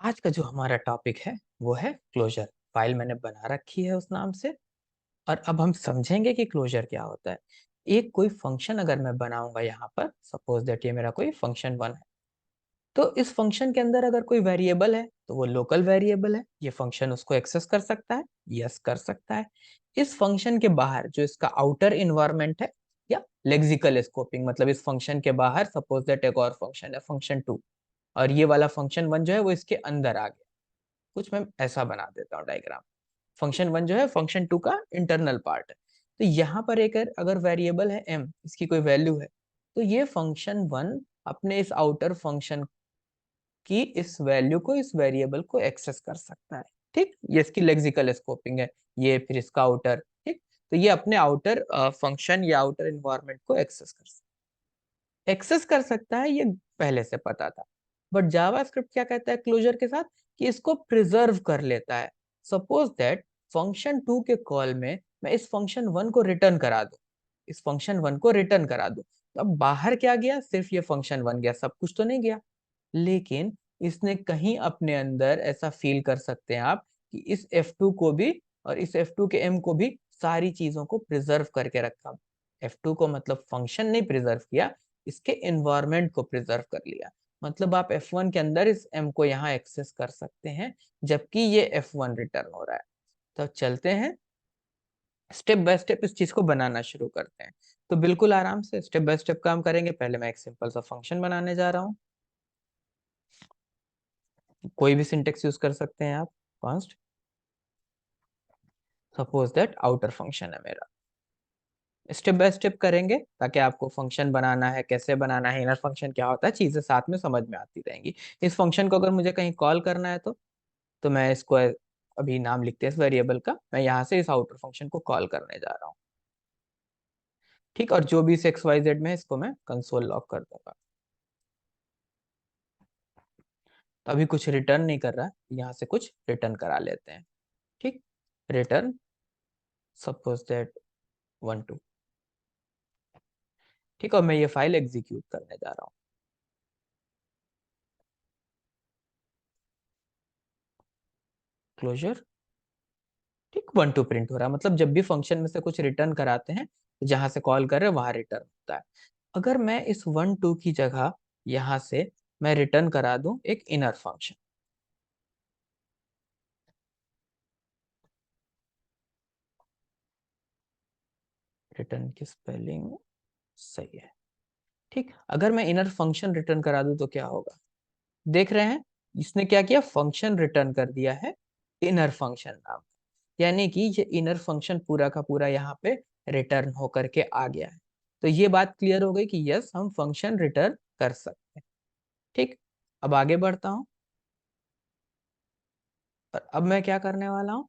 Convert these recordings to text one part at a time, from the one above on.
आज का जो हमारा टॉपिक है वो है क्लोजर। फाइल मैंने बना रखी है उस नाम से। और अब हम समझेंगे कि क्लोजर क्या होता है। एक कोई फंक्शन अगर मैं बनाऊंगा यहाँ पर, सपोज दैट ये मेरा कोई फंक्शन वन है, तो इस फंक्शन के अंदर अगर कोई वेरिएबल है तो वो लोकल वेरिएबल है, ये फंक्शन उसको एक्सेस कर सकता है। यस, कर सकता है। इस फंक्शन के बाहर जो इसका आउटर इन्वायरमेंट है, या लेक्सिकल स्कोपिंग, मतलब इस फंक्शन के बाहर सपोज दैट एक और फंक्शन है, फंक्शन टू, और ये वाला फंक्शन वन जो है वो इसके अंदर आ गया। कुछ मैं ऐसा बना देता हूँ डायग्राम। फंक्शन वन जो है फंक्शन टू का इंटरनल पार्ट है। तो यहाँ पर एक अगर वेरिएबल है एम, इसकी कोई वैल्यू है, तो ये फंक्शन वन अपने इस आउटर फंक्शन की इस वैल्यू को, इस वेरिएबल को एक्सेस कर सकता है। ठीक, ये इसकी लेक्सिकल स्कोपिंग है। ये फिर इसका आउटर, ठीक। तो ये अपने आउटर फंक्शन या आउटर इन्वायरमेंट को एक्सेस कर सकता है, ये पहले से पता था। बट जावास्क्रिप्ट क्या कहता है क्लोजर के साथ, कि इसको प्रिजर्व कर लेता है। सपोज दैट फंक्शन टू के कॉल में मैं इस फंक्शन वन को रिटर्न करा दूं, इस फंक्शन वन को रिटर्न करा दूं, तो अब बाहर क्या गया, सिर्फ ये फंक्शन वन गया, सब कुछ तो नहीं गया। लेकिन इसने कहीं अपने अंदर ऐसा फील कर सकते हैं आप, कि इस F2 को भी और इस F2 के M को भी सारी चीजों को प्रिजर्व करके रखा। F2 को मतलब फंक्शन नहीं प्रिजर्व किया, इसके एनवायरनमेंट को प्रिजर्व कर लिया। मतलब आप F1 के अंदर इस M को यहाँ एक्सेस कर सकते हैं, जबकि ये F1 रिटर्न हो रहा है। तो चलते हैं स्टेप बाय स्टेप इस चीज को बनाना शुरू करते हैं। तो बिल्कुल आराम से स्टेप बाय स्टेप काम करेंगे। पहले मैं एक सिंपल सा फंक्शन बनाने जा रहा हूँ। कोई भी सिंटेक्स यूज कर सकते हैं आप। Const, suppose that outer function है मेरा। स्टेप बाय स्टेप करेंगे ताकि आपको फंक्शन बनाना है, कैसे बनाना है, इनर फंक्शन क्या होता है, चीजें साथ में समझ में आती रहेंगी। इस फंक्शन को अगर मुझे कहीं कॉल करना है तो मैं इसको अभी नाम लिखते हैं इस वेरिएबल का, मैं यहाँ से इस आउटर फंक्शन को कॉल करने जा रहा हूँ। ठीक, और जो भी इस एक्स वाई जेड में है इसको मैं कंसोल लॉग कर दूंगा। तो अभी कुछ रिटर्न नहीं कर रहा है, यहाँ से कुछ रिटर्न करा लेते हैं। ठीक, return suppose that one two. ठीक, और मैं ये फाइल एग्जीक्यूट करने जा रहा हूँ। क्लोजर, ठीक, वन टू प्रिंट हो रहा है। मतलब जब भी फंक्शन में से कुछ रिटर्न कराते हैं, तो जहां से कॉल कर रहे हैं वहां रिटर्न होता है। अगर मैं इस वन टू की जगह यहाँ से मैं रिटर्न करा दूं एक इनर फंक्शन, रिटर्न की स्पेलिंग सही है। ठीक, अगर मैं इनर फंक्शन रिटर्न करा दूं तो क्या होगा, देख रहे हैं इसने क्या किया, फंक्शन रिटर्न कर दिया है इनर फंक्शन नाम। यानी कि ये इनर फंक्शन पूरा का पूरा यहाँ पे रिटर्न होकर के आ गया है। तो ये बात क्लियर हो गई कि यस, हम फंक्शन रिटर्न कर सकते हैं। ठीक, अब आगे बढ़ता हूँ। और अब मैं क्या करने वाला हूँ,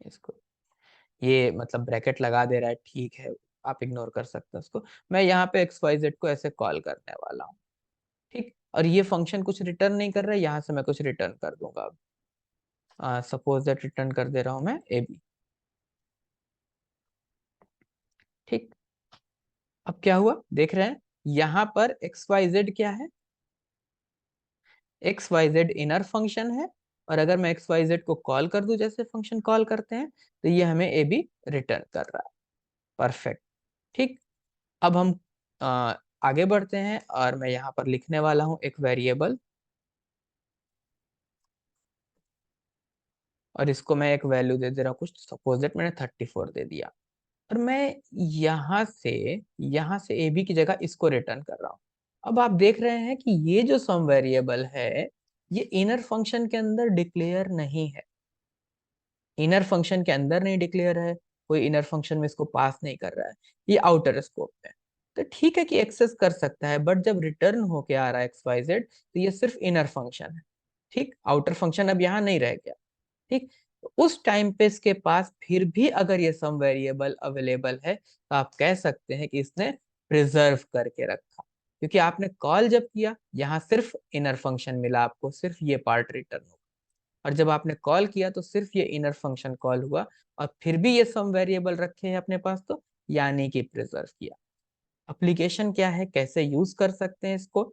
इसको, ये मतलब ब्रैकेट लगा दे रहा है, ठीक है, आप इग्नोर कर सकते हैं उसको। मैं यहाँ पे एक्स वाई जेड को ऐसे कॉल करने वाला हूँ। ठीक, और ये फंक्शन कुछ रिटर्न नहीं कर रहा है, यहाँ से मैं कुछ रिटर्न कर दूंगा। अब सपोज दैट रिटर्न कर दे रहा हूँ मैं ए बी। ठीक, अब क्या हुआ देख रहे हैं, यहाँ पर एक्स वाई जेड क्या है, X Y Z inner function है। और अगर मैं एक्स वाई जेड को कॉल कर दूं जैसे फंक्शन कॉल करते हैं, तो ये हमें ए बी रिटर्न कर रहा है। परफेक्ट। ठीक, अब हम आ, आगे बढ़ते हैं, और मैं यहाँ पर लिखने वाला हूँ एक वेरिएबल, और इसको मैं एक वैल्यू दे दे रहा हूँ कुछ, सपोज दैट मैंने 34 दे दिया। और मैं यहाँ से यहाँ से ए बी की जगह इसको रिटर्न कर रहा हूँ। अब आप देख रहे हैं कि ये जो सम वेरिएबल है, ये इनर फंक्शन के अंदर डिक्लेयर नहीं है, इनर फंक्शन के अंदर नहीं डिक्लेयर है, कोई इनर फंक्शन में इसको पास नहीं कर रहा है, ये आउटर स्कोप में। तो ठीक है कि एक्सेस कर सकता है, बट जब रिटर्न होके आ रहा है एक्स वाई जेड, तो ये सिर्फ इनर फंक्शन है। ठीक, आउटर फंक्शन अब यहाँ नहीं रह गया। ठीक, तो उस टाइम पे इसके पास फिर भी अगर ये सम वेरिएबल अवेलेबल है, तो आप कह सकते हैं कि इसने प्रिजर्व करके रखा। क्योंकि आपने कॉल जब किया, यहाँ सिर्फ इनर फंक्शन मिला आपको, सिर्फ ये पार्ट रिटर्न हुआ। और जब आपने कॉल किया तो सिर्फ ये इनर फंक्शन कॉल हुआ, और फिर भी ये सम वेरिएबल रखे हैं अपने पास, तो यानी कि प्रिजर्व किया। एप्लीकेशन क्या है, कैसे यूज कर सकते हैं इसको,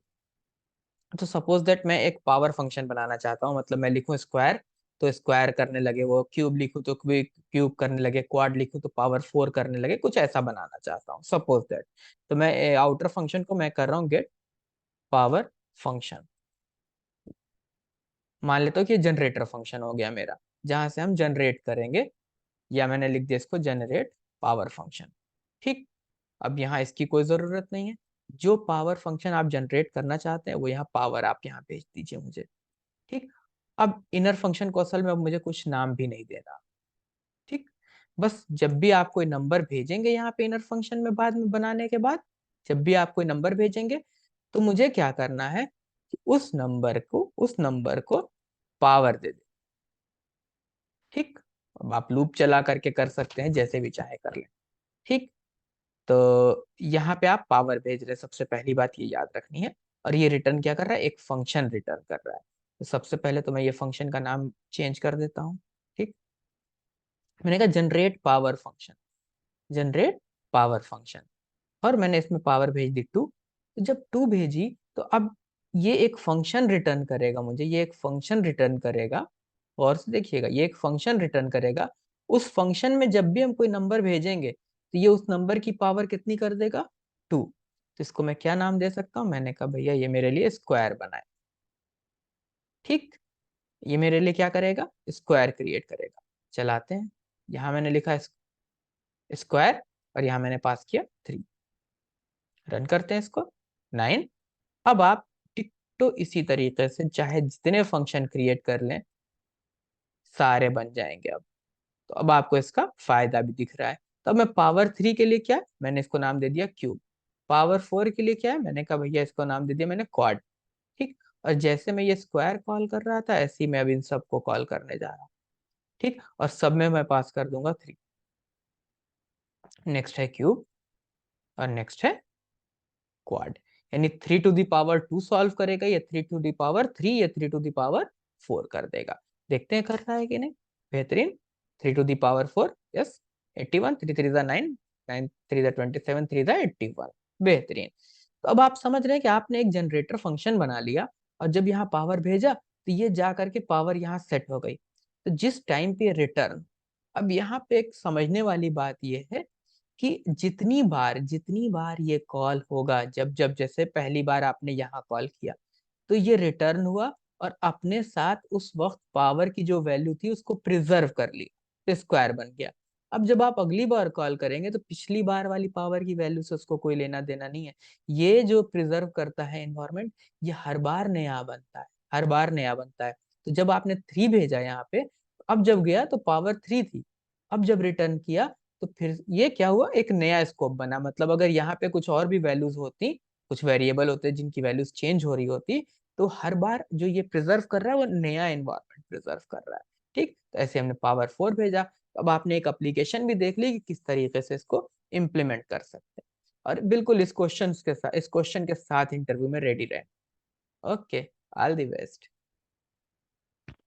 तो सपोज दैट मैं एक पावर फंक्शन बनाना चाहता हूँ, मतलब मैं लिखूं स्क्वायर तो स्क्वायर करने लगे वो, क्यूब लिखूं तो क्यूब करने लगे, क्वाड लिखूं तो पावर 4 करने लगे, कुछ ऐसा बनाना चाहता हूँ सपोज दैट। तो मैं आउटर फंक्शन को मैं कर रहा हूँ गेट पावर फंक्शन। मान लेता हूँ कि जनरेटर फंक्शन हो गया मेरा, जहां से हम जनरेट करेंगे, या मैंने लिख दिया इसको जनरेट पावर फंक्शन। ठीक, अब यहाँ इसकी कोई जरूरत नहीं है। जो पावर फंक्शन आप जनरेट करना चाहते हैं वो यहाँ पावर आप यहाँ भेज दीजिए मुझे। ठीक, अब इनर फंक्शन को असल में अब मुझे कुछ नाम भी नहीं देना। ठीक, बस जब भी आप कोई नंबर भेजेंगे यहाँ पे इनर फंक्शन में बाद में बनाने के बाद, जब भी आप कोई नंबर भेजेंगे तो मुझे क्या करना है कि उस नंबर को पावर दे दे। ठीक, अब आप लूप चला करके कर सकते हैं, जैसे भी चाहे कर लें। ठीक, तो यहाँ पे आप पावर भेज रहे हैं, सबसे पहली बात ये याद रखनी है। और ये रिटर्न क्या कर रहा है, एक फंक्शन रिटर्न कर रहा है। तो सबसे पहले तो मैं ये फंक्शन का नाम चेंज कर देता हूँ। ठीक, मैंने कहा generate power function, generate power function, और मैंने इसमें पावर भेज दी 2। तो जब 2 भेजी तो अब ये एक फंक्शन रिटर्न करेगा मुझे, ये एक फंक्शन रिटर्न करेगा। और से देखिएगा ये एक फंक्शन रिटर्न करेगा। उस फंक्शन में जब भी हम कोई नंबर भेजेंगे तो ये उस नंबर की पावर कितनी कर देगा, 2। तो इसको मैं क्या नाम दे सकता हूँ, मैंने कहा भैया ये मेरे लिए स्क्वायर बनाए। ठीक, ये मेरे लिए क्या करेगा, स्क्वायर क्रिएट करेगा। चलाते हैं, यहाँ मैंने लिखा स्क्वायर और यहाँ मैंने पास किया 3। रन करते हैं इसको, 9। अब आप टिकटो इसी तरीके से चाहे जितने फंक्शन क्रिएट कर लें सारे बन जाएंगे अब। तो अब आपको इसका फायदा भी दिख रहा है। तो अब मैं पावर 3 के लिए क्या, मैंने इसको नाम दे दिया क्यूब। पावर 4 के लिए क्या है, मैंने कहा भैया इसको नाम दे दिया मैंने क्वाड। ठीक, और जैसे मैं ये स्क्वायर कॉल कर रहा था ऐसे ही मैं अब इन सबको कॉल करने जा रहा हूँ। ठीक, और सब में मैं पास कर दूंगा 3। नेक्स्ट है क्यूब और नेक्स्ट है क्वाड, यानी 3 टू द पावर 2 सॉल्व करेगा, या 3 टू द पावर 3, या 3 टू द पावर 4 कर देगा। देखते हैं कर रहा है कि नहीं। बेहतरीन, 3 टू द पावर 4, यस 81, 3 3 9, 9 3 27, 3 81। बेहतरीन। तो अब आप समझ रहे हैं कि आपने एक जनरेटर फंक्शन बना लिया, और जब यहाँ पावर भेजा तो ये जा करके पावर यहाँ सेट हो गई। तो जिस टाइम पे रिटर्न, अब यहाँ पे एक समझने वाली बात यह है कि जितनी बार ये कॉल होगा, जब जब जैसे पहली बार आपने यहाँ कॉल किया तो ये रिटर्न हुआ, और अपने साथ उस वक्त पावर की जो वैल्यू थी उसको प्रिजर्व कर ली, तो स्क्वायर बन गया। अब जब आप अगली बार कॉल करेंगे तो पिछली बार वाली पावर की वैल्यू से उसको कोई लेना देना नहीं है। ये जो प्रिजर्व करता है एनवायरमेंट, ये हर बार नया बनता है, हर बार नया बनता है। तो जब आपने 3 भेजा यहाँ पे, अब जब गया तो पावर 3 थी, अब जब रिटर्न किया तो फिर ये क्या हुआ, एक नया स्कोप बना। मतलब अगर यहाँ पे कुछ और भी वैल्यूज होती, कुछ वेरिएबल होते जिनकी वैल्यूज चेंज हो रही होती, तो हर बार जो ये प्रिजर्व कर रहा है वो नया एनवायरनमेंट प्रिजर्व कर रहा है। ठीक, तो ऐसे हमने पावर 4 भेजा। तो अब आपने एक एप्लीकेशन भी देख ली कि किस तरीके से इसको इम्प्लीमेंट कर सकते हैं। और बिल्कुल इस क्वेश्चन के साथ इंटरव्यू में रेडी रहे। Okay, all the best.